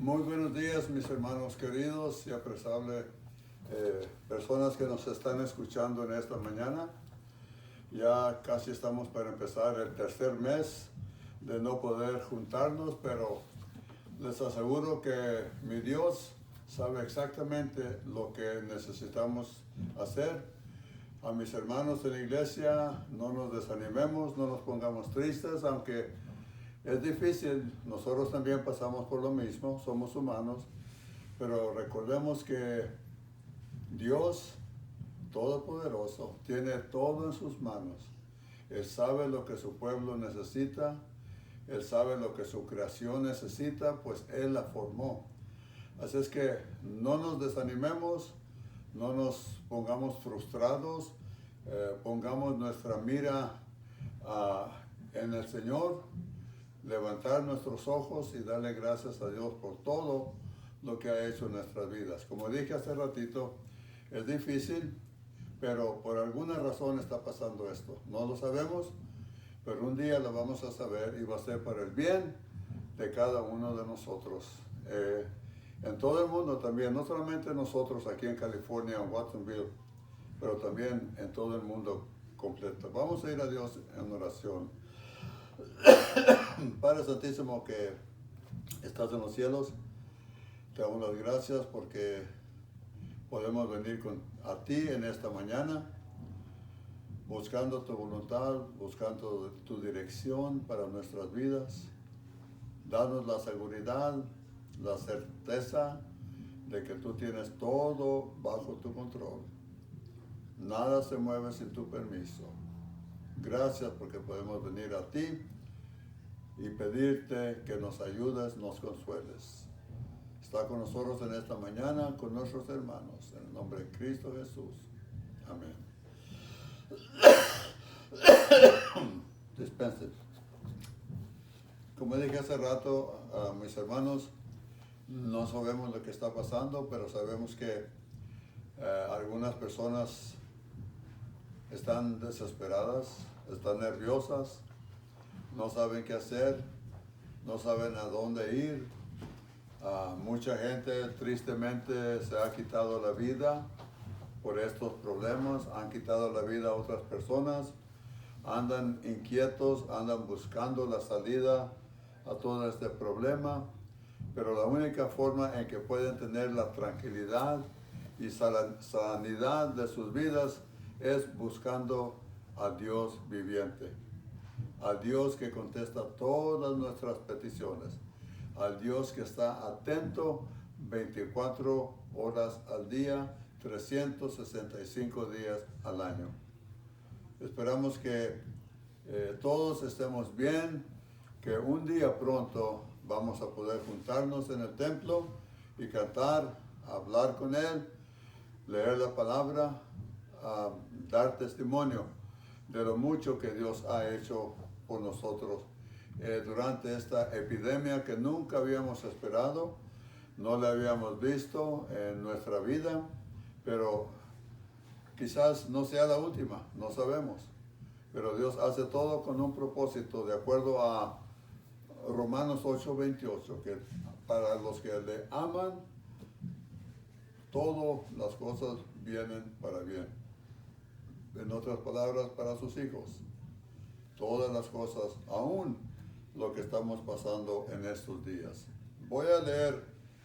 Muy buenos días, mis hermanos queridos y apreciables personas que nos están escuchando en esta mañana. Ya casi estamos para empezar el tercer mes de no poder juntarnos, pero les aseguro que mi Dios sabe exactamente lo que necesitamos hacer. A mis hermanos en la iglesia, no nos desanimemos, no nos pongamos tristes, aunque es difícil. Nosotros también pasamos por lo mismo, somos humanos, pero recordemos que Dios Todopoderoso tiene todo en sus manos. Él sabe lo que su pueblo necesita, Él sabe lo que su creación necesita, pues Él la formó. Así es que no nos desanimemos, no nos pongamos frustrados, pongamos nuestra mira en el Señor, levantar nuestros ojos y darle gracias a Dios por todo lo que ha hecho en nuestras vidas. Como dije hace ratito, es difícil, pero por alguna razón está pasando esto. No lo sabemos, pero un día lo vamos a saber y va a ser para el bien de cada uno de nosotros. En todo el mundo también, no solamente nosotros aquí en California, en Watsonville, pero también en todo el mundo completo. Vamos a ir a Dios en oración. Padre Santísimo que estás en los cielos, te damos las gracias porque podemos venir a ti en esta mañana, buscando tu voluntad, buscando tu dirección para nuestras vidas. Danos la seguridad, la certeza de que tú tienes todo bajo tu control. Nada se mueve sin tu permiso. Gracias porque podemos venir a ti y pedirte que nos ayudes, nos consueles. Está con nosotros en esta mañana, con nuestros hermanos, en el nombre de Cristo Jesús. Amén. Dispensen. Como dije hace rato a mis hermanos, no sabemos lo que está pasando, pero sabemos que algunas personas están desesperadas, están nerviosas, no saben qué hacer, no saben a dónde ir. Mucha gente tristemente se ha quitado la vida por estos problemas, han quitado la vida a otras personas, andan inquietos, andan buscando la salida a todo este problema, pero la única forma en que pueden tener la tranquilidad y sanidad de sus vidas es buscando a Dios viviente, al Dios que contesta todas nuestras peticiones, al Dios que está atento 24 horas al día, 365 días al año. Esperamos que todos estemos bien, que un día pronto vamos a poder juntarnos en el templo y cantar, hablar con Él, leer la palabra, dar testimonio de lo mucho que Dios ha hecho por nosotros durante esta epidemia que nunca habíamos esperado, no la habíamos visto en nuestra vida, pero quizás no sea la última, no sabemos. Pero Dios hace todo con un propósito, de acuerdo a Romanos 8:28, que para los que le aman, todas las cosas vienen para bien. En otras palabras, para sus hijos. Todas las cosas, aún lo que estamos pasando en estos días. Voy a leer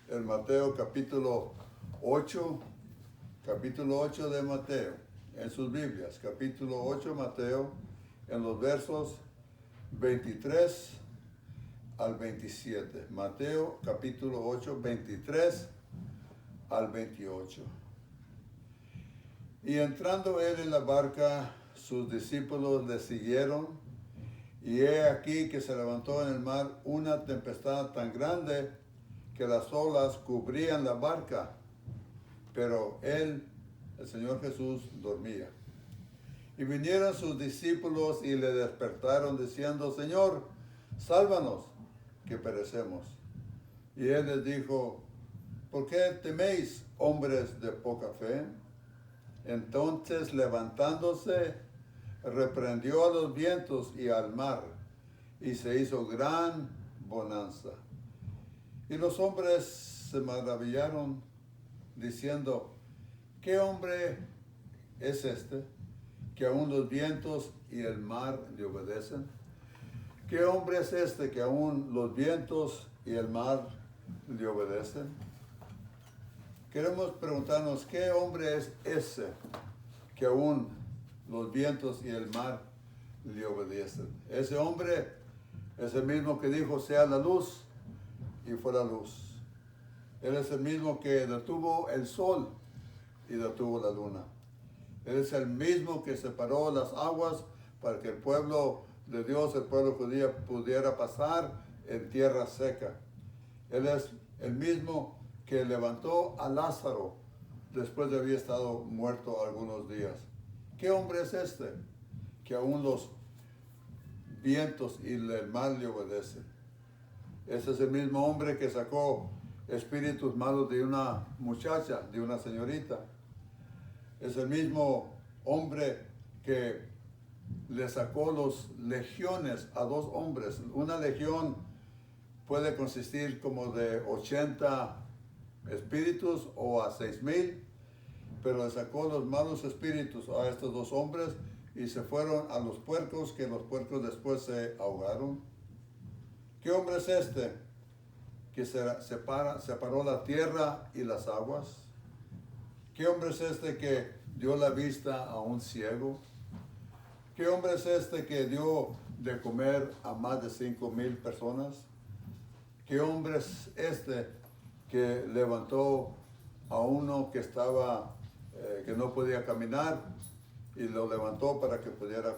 el Mateo capítulo 8 de Mateo, en sus Biblias, capítulo 8 Mateo, en los versos 23 al 27. Mateo capítulo 8, 23 al 28. Y entrando él en la barca, sus discípulos le siguieron, y he aquí que se levantó en el mar una tempestad tan grande que las olas cubrían la barca, pero él, el Señor Jesús, dormía. Y vinieron sus discípulos y le despertaron diciendo: Señor, sálvanos, que perecemos. Y él les dijo: ¿por qué teméis, hombres de poca fe? Entonces, levantándose, reprendió a los vientos y al mar, y se hizo gran bonanza. Y los hombres se maravillaron diciendo, ¿qué hombre es este que aún los vientos y el mar le obedecen? ¿Qué hombre es este que aún los vientos y el mar le obedecen? Queremos preguntarnos, ¿qué hombre es ese que aún los vientos y el mar le obedecen? Ese hombre es el mismo que dijo, sea la luz, y fue la luz. Él es el mismo que detuvo el sol y detuvo la luna. Él es el mismo que separó las aguas para que el pueblo de Dios, el pueblo judío, pudiera pasar en tierra seca. Él es el mismo que levantó a Lázaro después de haber estado muerto algunos días. ¿Qué hombre es este que aún los vientos y el mar le obedecen? Ese es el mismo hombre que sacó espíritus malos de una muchacha, de una señorita. Es el mismo hombre que le sacó los legiones a dos hombres. Una legión puede consistir como de 80 espíritus o a 6,000, pero le sacó los malos espíritus a estos dos hombres y se fueron a los puercos, que los puercos después se ahogaron. ¿Qué hombre es este que separó la tierra y las aguas? ¿Qué hombre es este que dio la vista a un ciego? ¿Qué hombre es este que dio de comer a más de 5,000 personas? ¿Qué hombre es este que levantó a uno que estaba, que no podía caminar, y lo levantó para que pudiera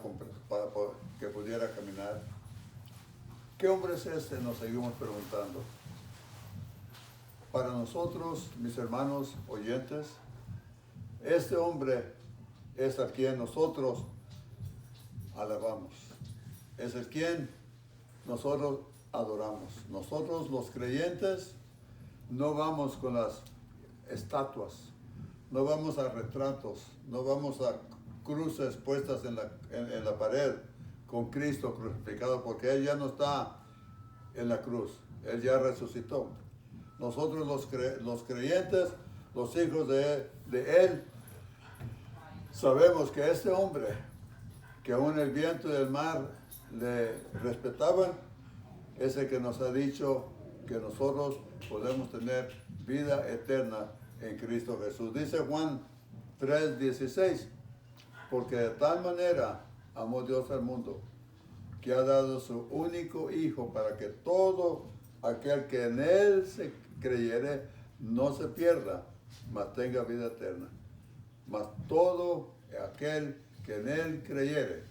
caminar? ¿Qué hombre es este? Nos seguimos preguntando. Para nosotros, mis hermanos oyentes, este hombre es a quien nosotros alabamos. Es el quien nosotros adoramos. Nosotros los creyentes no vamos con las estatuas, no vamos a retratos, no vamos a cruces puestas en la pared con Cristo crucificado, porque Él ya no está en la cruz, Él ya resucitó. Nosotros los creyentes, los hijos de Él, sabemos que este hombre, que aún el viento y el mar le respetaban, es el que nos ha dicho que nosotros podemos tener vida eterna en Cristo Jesús. Dice Juan 3:16, porque de tal manera amó Dios al mundo, que ha dado su único Hijo, para que todo aquel que en Él se creyere no se pierda, mas tenga vida eterna. Mas todo aquel que en Él creyere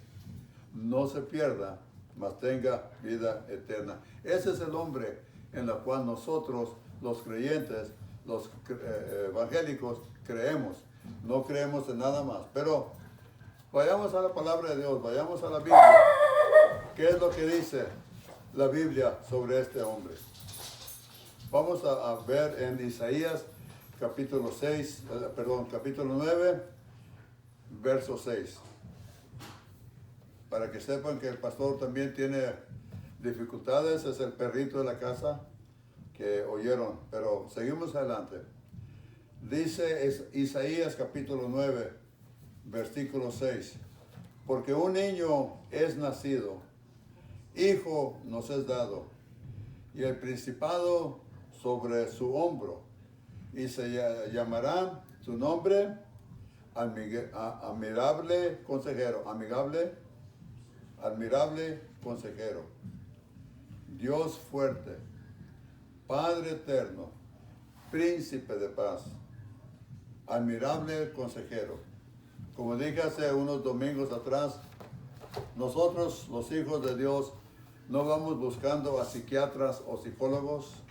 no se pierda, mas tenga vida eterna. Ese es el hombre en el cual nosotros, los creyentes, los evangélicos, creemos. No creemos en nada más. Pero vayamos a la palabra de Dios, vayamos a la Biblia. ¿Qué es lo que dice la Biblia sobre este hombre? Vamos a ver en Isaías capítulo 9, verso 6. Para que sepan que el pastor también tiene dificultades, es el perrito de la casa que oyeron, pero seguimos adelante. Dice Isaías capítulo 9, versículo 6, porque un niño es nacido, hijo nos es dado, y el principado sobre su hombro, y se llamará su nombre admirable consejero, admirable consejero, Dios fuerte, Padre eterno, príncipe de paz, admirable consejero. Como dije hace unos domingos atrás, nosotros, los hijos de Dios, no vamos buscando a psiquiatras o psicólogos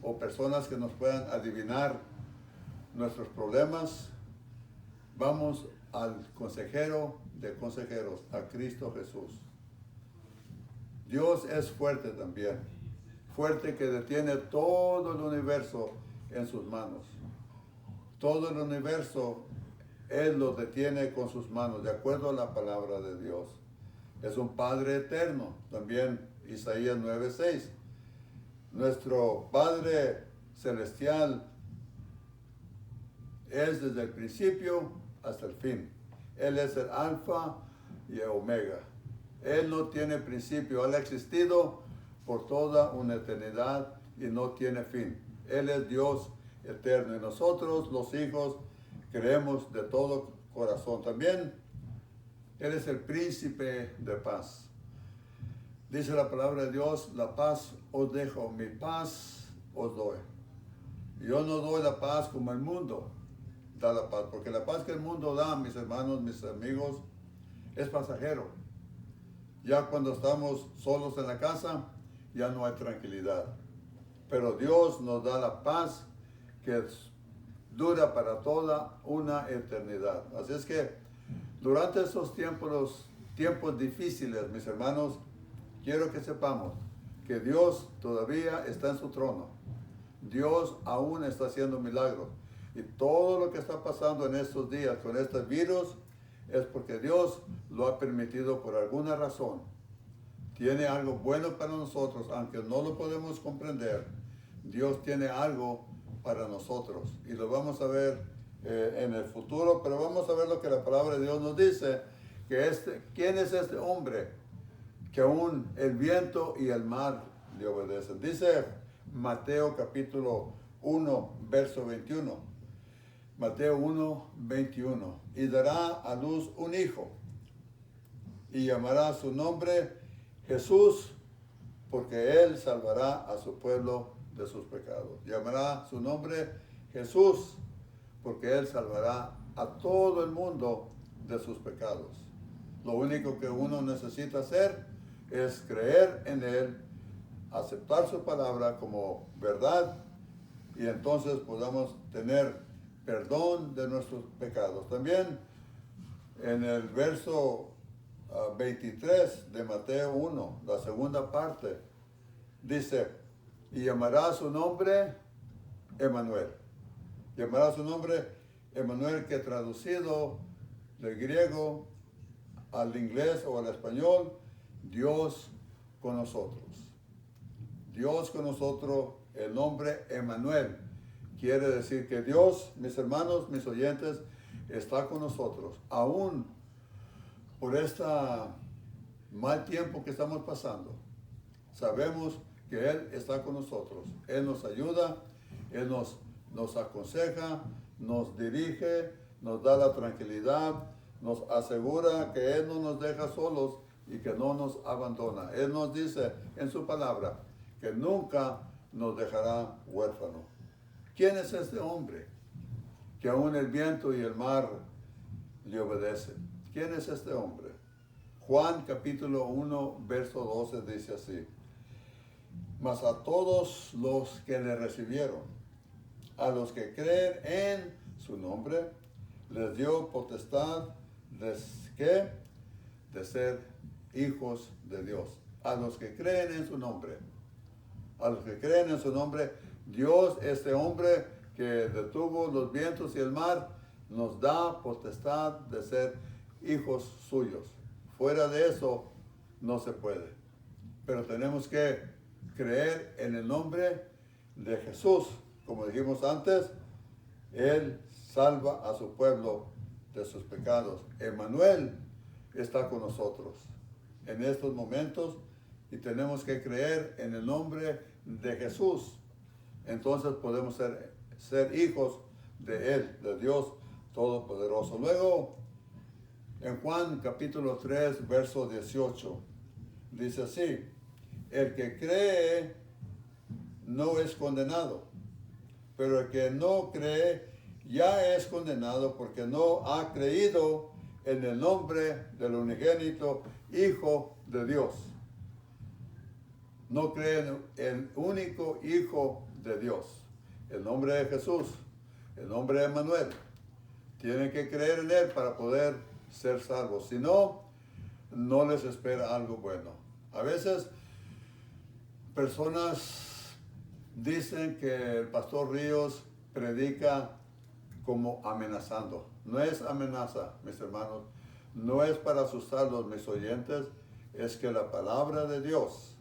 o personas que nos puedan adivinar nuestros problemas. Vamos al consejero de consejeros, a Cristo Jesús. Dios es fuerte también, fuerte que detiene todo el universo en sus manos. Todo el universo Él lo detiene con sus manos, de acuerdo a la palabra de Dios. Es un Padre eterno, también Isaías 9:6. Nuestro Padre Celestial es desde el principio hasta el fin. Él es el alfa y el omega. Él no tiene principio, Él ha existido por toda una eternidad y no tiene fin. Él es Dios eterno y nosotros, los hijos, creemos de todo corazón. También Él es el príncipe de paz. Dice la palabra de Dios, la paz os dejo, mi paz os doy. Yo no doy la paz como el mundo da la paz, porque la paz que el mundo da, mis hermanos, mis amigos, es pasajero. Ya cuando estamos solos en la casa, ya no hay tranquilidad. Pero Dios nos da la paz que dura para toda una eternidad. Así es que durante estos tiempos, los tiempos difíciles, mis hermanos, quiero que sepamos que Dios todavía está en su trono. Dios aún está haciendo milagros. Y todo lo que está pasando en estos días con este virus es porque Dios lo ha permitido por alguna razón. Tiene algo bueno para nosotros, aunque no lo podemos comprender. Dios tiene algo para nosotros y lo vamos a ver en el futuro, pero vamos a ver lo que la palabra de Dios nos dice, que ¿quién es este hombre que aún el viento y el mar le obedecen? Dice Mateo capítulo 1, verso 21. Mateo 1, 21. Y dará a luz un hijo y llamará su nombre Jesús, porque él salvará a su pueblo de sus pecados. Llamará su nombre Jesús, porque él salvará a todo el mundo de sus pecados. Lo único que uno necesita hacer es creer en él, aceptar su palabra como verdad, y entonces podamos tener perdón de nuestros pecados. También en el verso 23 de Mateo 1, la segunda parte, dice, y llamará su nombre Emmanuel. Llamará su nombre Emmanuel, que traducido del griego al inglés o al español, Dios con nosotros. Dios con nosotros, el nombre Emmanuel, quiere decir que Dios, mis hermanos, mis oyentes, está con nosotros, aún por este mal tiempo que estamos pasando. Sabemos que Él está con nosotros. Él nos ayuda, Él nos aconseja, nos dirige, nos da la tranquilidad, nos asegura que Él no nos deja solos y que no nos abandona. Él nos dice en su palabra que nunca nos dejará huérfanos. ¿Quién es este hombre que aún el viento y el mar le obedecen? ¿Quién es este hombre? Juan capítulo 1, verso 12 dice así: mas a todos los que le recibieron, a los que creen en su nombre, les dio potestad de ser hijos de Dios. A los que creen en su nombre. A los que creen en su nombre, Dios, este hombre que detuvo los vientos y el mar, nos da potestad de ser hijos suyos. Fuera de eso no se puede. Pero tenemos que creer en el nombre de Jesús. Como dijimos antes, Él salva a su pueblo de sus pecados. Emmanuel está con nosotros en estos momentos y tenemos que creer en el nombre de Jesús. Entonces podemos ser hijos de Él, de Dios Todopoderoso. Luego, en Juan capítulo 3, verso 18, dice así: el que cree no es condenado, pero el que no cree ya es condenado porque no ha creído en el nombre del unigénito Hijo de Dios. No cree en el único Hijo de Dios, el nombre de Jesús, el nombre de Emmanuel. Tienen que creer en Él para poder ser salvos. Si no, no les espera algo bueno. A veces personas dicen que el pastor Ríos predica como amenazando. No es amenaza, mis hermanos. No es para asustarlos, mis oyentes. Es que la palabra de Dios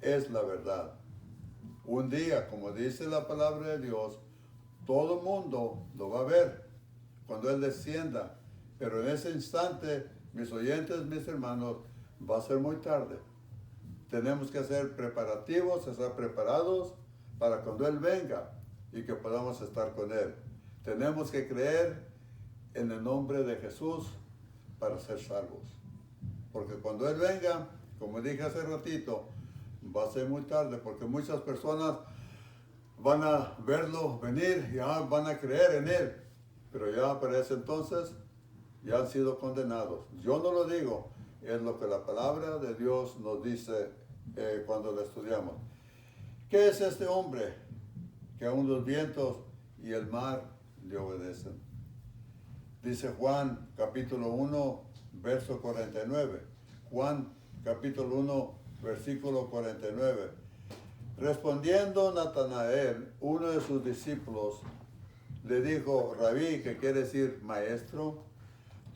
es la verdad. Un día, como dice la palabra de Dios, todo el mundo lo va a ver cuando Él descienda. Pero en ese instante, mis oyentes, mis hermanos, va a ser muy tarde. Tenemos que hacer preparativos, estar preparados para cuando Él venga y que podamos estar con Él. Tenemos que creer en el nombre de Jesús para ser salvos. Porque cuando Él venga, como dije hace ratito, va a ser muy tarde porque muchas personas van a verlo venir y van a creer en Él. Pero ya para ese entonces ya han sido condenados. Yo no lo digo, es lo que la palabra de Dios nos dice cuando la estudiamos. ¿Qué es este hombre que aún los vientos y el mar le obedecen? Dice Juan capítulo 1, verso 49. Juan capítulo 1, versículo 49. Respondiendo Natanael, uno de sus discípulos, le dijo, Rabí, que quiere decir maestro,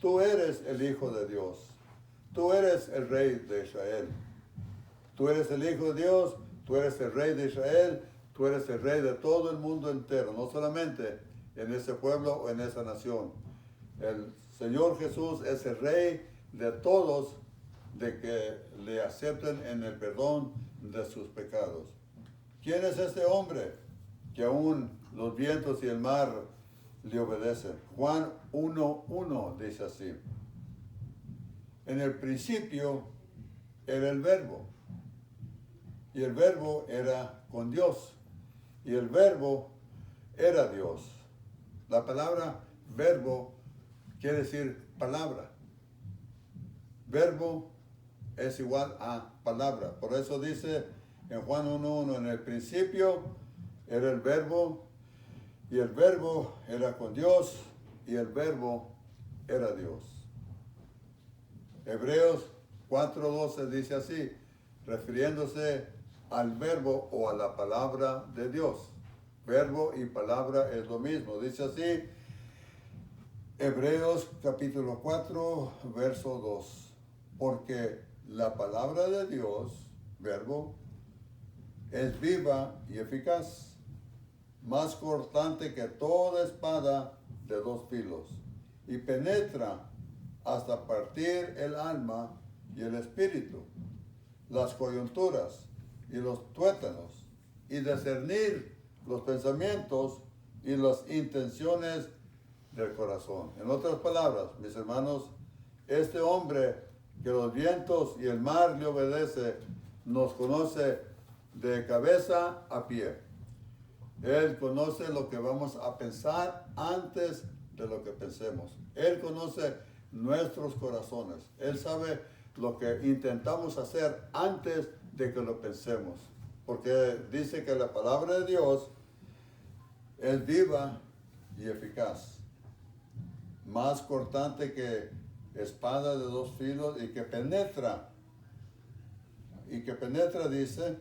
tú eres el Hijo de Dios, tú eres el Rey de Israel. Tú eres el Hijo de Dios, tú eres el Rey de Israel, tú eres el Rey de todo el mundo entero, no solamente en ese pueblo o en esa nación. El Señor Jesús es el Rey de todos, de que le acepten en el perdón de sus pecados. ¿Quién es este hombre que aún los vientos y el mar le obedecen? Juan 1:1 dice así. En el principio era el Verbo, y el Verbo era con Dios, y el Verbo era Dios. La palabra verbo quiere decir palabra. Verbo es igual a palabra. Por eso dice en Juan 1:1, en el principio era el Verbo, y el Verbo era con Dios, y el Verbo era Dios. Hebreos 4:12 dice así, refiriéndose al verbo o a la palabra de Dios. Verbo y palabra es lo mismo. Dice así, Hebreos capítulo 4, verso 2. Porque la palabra de Dios, verbo, es viva y eficaz, más cortante que toda espada de dos filos, y penetra hasta partir el alma y el espíritu, las coyunturas y los tuétanos, y discernir los pensamientos y las intenciones del corazón. En otras palabras, mis hermanos, este hombre que los vientos y el mar le obedece, nos conoce de cabeza a pie. Él conoce lo que vamos a pensar antes de lo que pensemos. Él conoce nuestros corazones. Él sabe lo que intentamos hacer antes de que lo pensemos. Porque dice que la palabra de Dios es viva y eficaz, más cortante que espada de dos filos y que penetra, dice,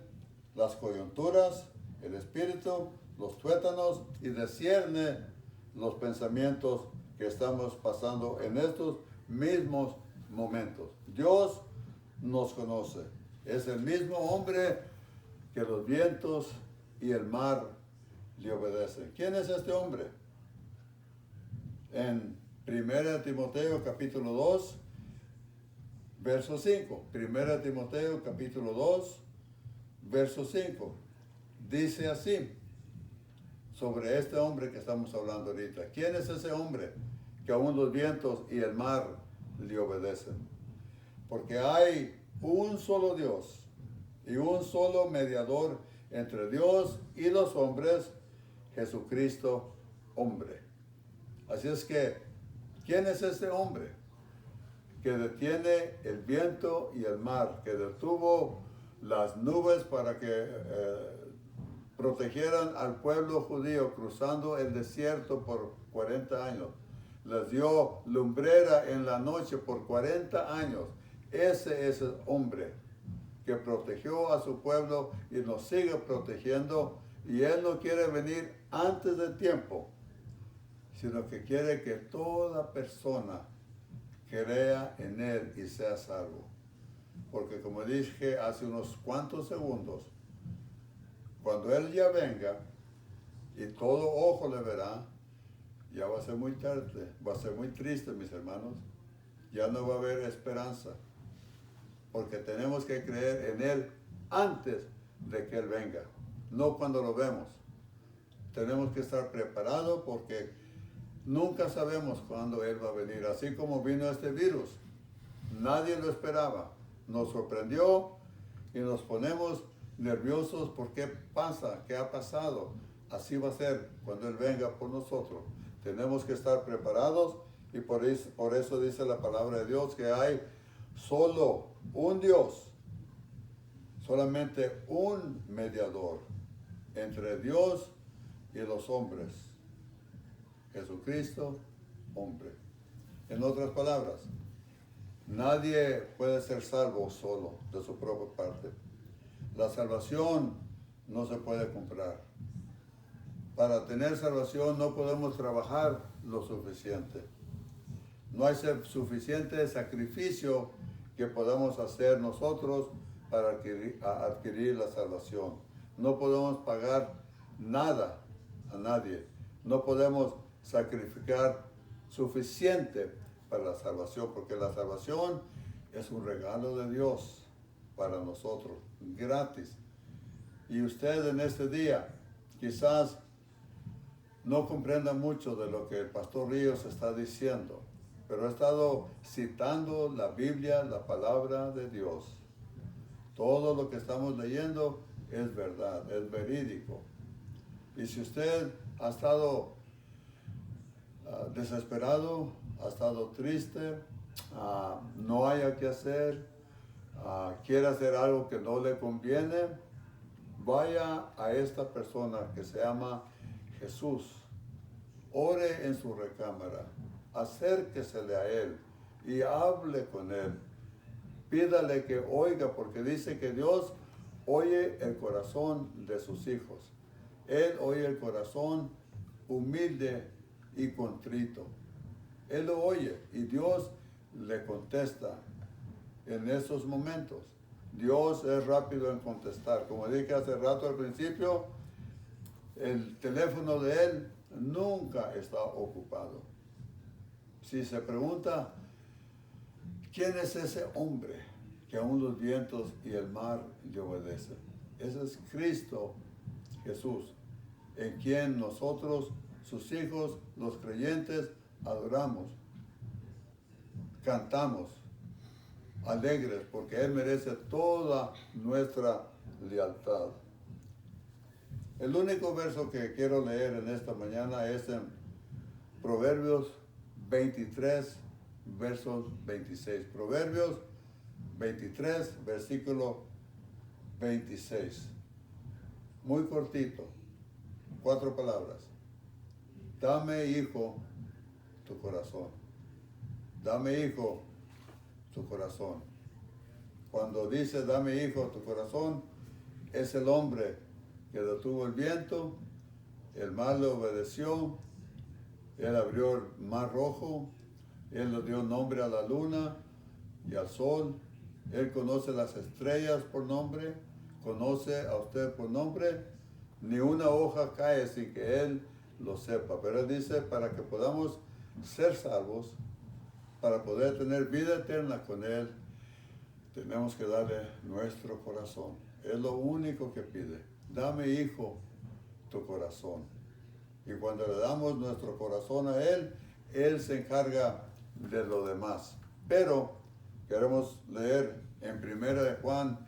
las coyunturas, el espíritu, los tuétanos, y discierne los pensamientos que estamos pasando en estos mismos momentos. Dios nos conoce. Es el mismo hombre que los vientos y el mar le obedecen. ¿Quién es este hombre? En 1 Timoteo capítulo 2, verso 5. 1 Timoteo capítulo 2, verso 5. Dice así, sobre este hombre que estamos hablando ahorita. ¿Quién es ese hombre que aún los vientos y el mar le obedecen? Porque hay un solo Dios y un solo mediador entre Dios y los hombres, Jesucristo, hombre. Así es que, ¿quién es este hombre que detiene el viento y el mar, que detuvo las nubes para que protegieran al pueblo judío cruzando el desierto por 40 años? Les dio lumbrera en la noche por 40 años. Ese es el hombre que protegió a su pueblo y nos sigue protegiendo, y Él no quiere venir antes del tiempo, sino que quiere que toda persona crea en Él y sea salvo. Porque como dije hace unos cuantos segundos, Cuando Él ya venga y todo ojo le verá, ya va a ser muy tarde, va a ser muy triste, mis hermanos. Ya no va a haber esperanza, porque tenemos que creer en Él antes de que Él venga, no cuando lo vemos. Tenemos que estar preparados porque nunca sabemos cuándo Él va a venir. Así como vino este virus, nadie lo esperaba. Nos sorprendió y nos ponemos nerviosos por qué pasa, qué ha pasado. Así va a ser cuando Él venga por nosotros. Tenemos que estar preparados y por eso dice la palabra de Dios que hay solo un Dios, solamente un mediador entre Dios y los hombres. Jesucristo, hombre. En otras palabras, nadie puede ser salvo solo de su propia parte. La salvación no se puede comprar. Para tener salvación no podemos trabajar lo suficiente. No hay suficiente sacrificio que podamos hacer nosotros para adquirir la salvación. No podemos pagar nada a nadie. No podemos sacrificar suficiente para la salvación, porque la salvación es un regalo de Dios para nosotros, gratis. Y usted en este día quizás no comprenda mucho de lo que el pastor Ríos está diciendo, pero he estado citando la Biblia, la palabra de Dios. Todo lo que estamos leyendo es verdad, es verídico. Y si usted ha estado desesperado, ha estado triste, no haya que hacer, quiere hacer algo que no le conviene, vaya a esta persona que se llama Jesús. Ore en su recámara, acérquesele a Él y hable con Él. Pídale que oiga, porque dice que Dios oye el corazón de sus hijos. Él oye el corazón humilde y contrito. Él lo oye y Dios le contesta en esos momentos. Dios es rápido en contestar. Como dije hace rato al principio, el teléfono de Él nunca está ocupado. Si se pregunta, ¿quién es ese hombre que aún los vientos y el mar le obedecen? Ese es Cristo Jesús, en quien nosotros, sus hijos, los creyentes, adoramos, cantamos, alegres, porque Él merece toda nuestra lealtad. El único verso que quiero leer en esta mañana es en Proverbios 23, versos 26. Proverbios 23, versículo 26. Muy cortito, 4 palabras. Dame, hijo, tu corazón. Dame, hijo, tu corazón. Cuando dice dame, hijo, tu corazón, es el hombre que detuvo el viento, el mar le obedeció, Él abrió el mar rojo, Él le dio nombre a la luna y al sol, Él conoce las estrellas por nombre, conoce a usted por nombre, ni una hoja cae sin que Él lo sepa. Pero Él dice, para que podamos ser salvos, para poder tener vida eterna con Él, tenemos que darle nuestro corazón. Es lo único que pide. Dame, hijo, tu corazón. Y cuando le damos nuestro corazón a Él, Él se encarga de lo demás. Pero queremos leer en 1 de Juan,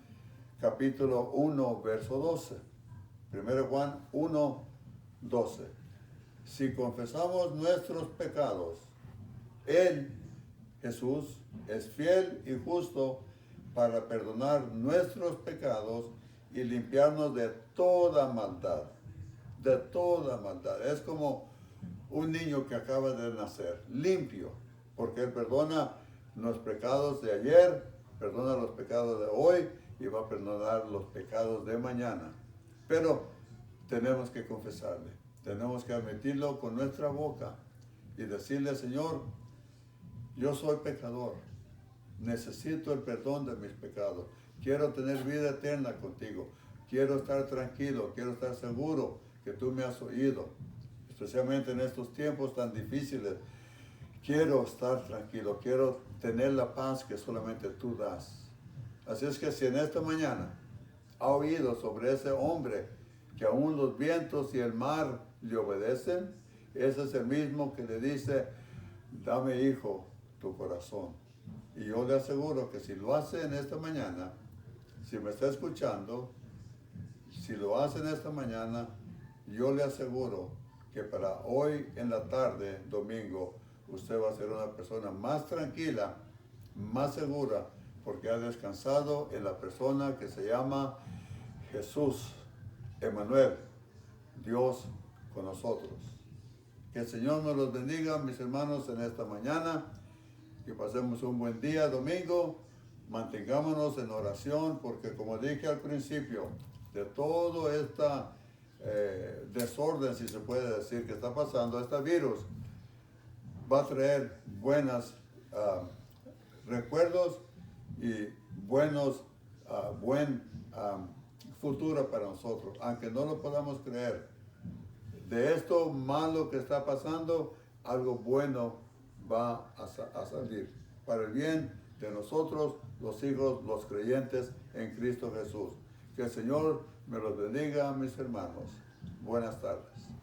capítulo 1, verso 12. 1 de Juan 1, 12. Si confesamos nuestros pecados, Él, Jesús, es fiel y justo para perdonar nuestros pecados y limpiarnos de toda maldad. De toda maldad. Es como un niño que acaba de nacer, limpio, porque Él perdona los pecados de ayer, perdona los pecados de hoy y va a perdonar los pecados de mañana. Pero tenemos que confesarle, tenemos que admitirlo con nuestra boca y decirle, Señor, yo soy pecador, necesito el perdón de mis pecados, quiero tener vida eterna contigo, quiero estar tranquilo, quiero estar seguro que tú me has oído, especialmente en estos tiempos tan difíciles. Quiero estar tranquilo, quiero tener la paz que solamente tú das. Así es que si en esta mañana ha oído sobre ese hombre que aún los vientos y el mar le obedecen, ese es el mismo que le dice, dame, hijo, tu corazón. Y yo le aseguro que si lo hace en esta mañana, si me está escuchando, si lo hace en esta mañana, yo le aseguro que para hoy en la tarde, domingo, usted va a ser una persona más tranquila, más segura, porque ha descansado en la persona que se llama Jesús, Emmanuel, Dios con nosotros. Que el Señor nos los bendiga, mis hermanos, en esta mañana. Que pasemos un buen día, domingo. Mantengámonos en oración, porque como dije al principio, de todo esta desorden, si se puede decir, que está pasando, este virus va a traer buenos recuerdos y buen futuro para nosotros, aunque no lo podamos creer. De esto malo que está pasando, algo bueno va a salir para el bien de nosotros, los hijos, los creyentes en Cristo Jesús. Que el Señor me los bendiga, mis hermanos. Buenas tardes.